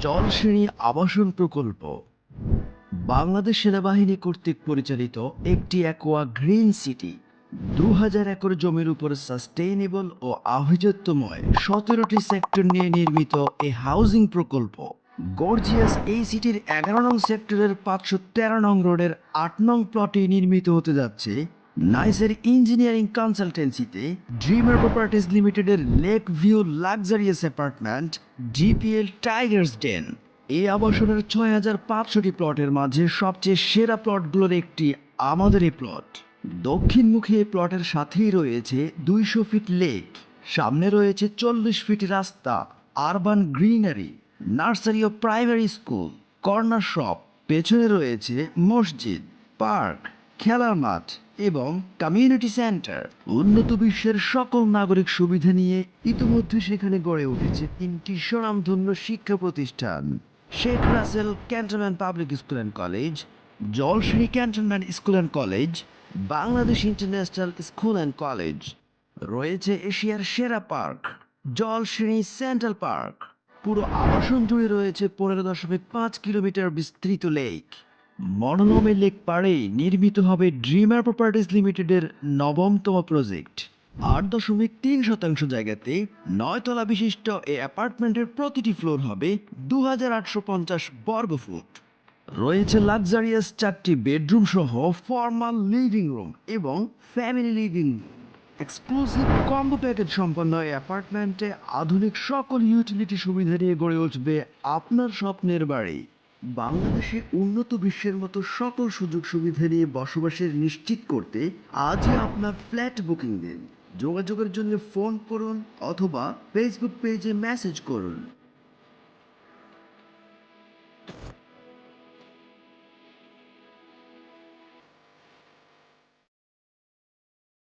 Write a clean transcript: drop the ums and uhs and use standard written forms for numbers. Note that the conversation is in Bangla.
জলশ্রেণী আবাসন প্রকল্প বাংলাদেশ সেনাবাহিনী কর্তৃক পরিচালিত একটি অ্যাকোয়া গ্রিন সিটি 2000 একর জমির উপর সাস্টেইনেবল ও আভিজাত্যময় 17টি সেক্টর নিয়ে নির্মিত এই হাউজিং প্রকল্প। গর্জিয়াস এই সিটির 11 নং সেক্টরের 513 নং রোডের 8 নং প্লটে নির্মিত হতে যাচ্ছে নাইসের ইঞ্জিনিয়ারিং কনসালটেন্সিতে ড্রিমার প্রপার্টিজ লিমিটেডের lake view luxurious apartment DPL tigers den. এই আবাসনের 6500টি প্লটের মাঝে সবচেয়ে সেরা প্লটগুলোর একটি আমাদের এই প্লট। দক্ষিণমুখী এই প্লটের সাথেই রয়েছে 200 ফিট লেক, সামনে রয়েছে 40 ফিট রাস্তা, আরবান গ্রিনারি, নার্সারি ও প্রাইমারি স্কুল, কর্নার শপ, পেছনে রয়েছে মসজিদ, পার্ক, খেলার মাঠ এবং কমিউনিটি সেন্টার। উন্নত বিশ্বের সকল নাগরিক সুবিধা নিয়ে ইতিমধ্যে সেখানে গড়ে উঠেছে 3টি স্বনামধন্য শিক্ষা প্রতিষ্ঠান: Sheikh Russel cantonment public school and college, Jalshree cantonment school and college, Bangladesh international school and college. রয়েছে এশিয়ার সেরা পার্ক, জলশ্রী সেন্ট্রাল পার্ক। পুরো আবাসন জুড়ে রয়েছে 15.5 কিলোমিটার বিস্তৃত লেক। মনোনমে লেক পাড়েই নির্মিত হবে ড্রিমার প্রপার্টিজ লিমিটেডের 9তম প্রজেক্ট। 8.3 শতাংশ জায়গাতে 9 তলা বিশিষ্ট এই অ্যাপার্টমেন্টের প্রতিটি ফ্লোর হবে 2850 বর্গফুট। রয়েছে লাক্সারিয়াস 4টি বেডরুম সহ ফর্মাল লিভিং রুম এবং family living room. Exclusive combo package সম্পন্ন এই অ্যাপার্টমেন্টে আধুনিক সকল ইউটিলিটি সুবিধা নিয়ে গড়ে উঠবে আপনার স্বপ্নের বাড়ি। বাংলাদেশে উন্নত বিশ্বের মতো সকল সুযোগ সুবিধা নিয়ে বসবাসের নিশ্চিত করতে আজই আপনার ফ্ল্যাট বুকিং দিন। যোগাযোগের জন্য ফোন করুন অথবা ফেসবুক পেজে মেসেজ করুন।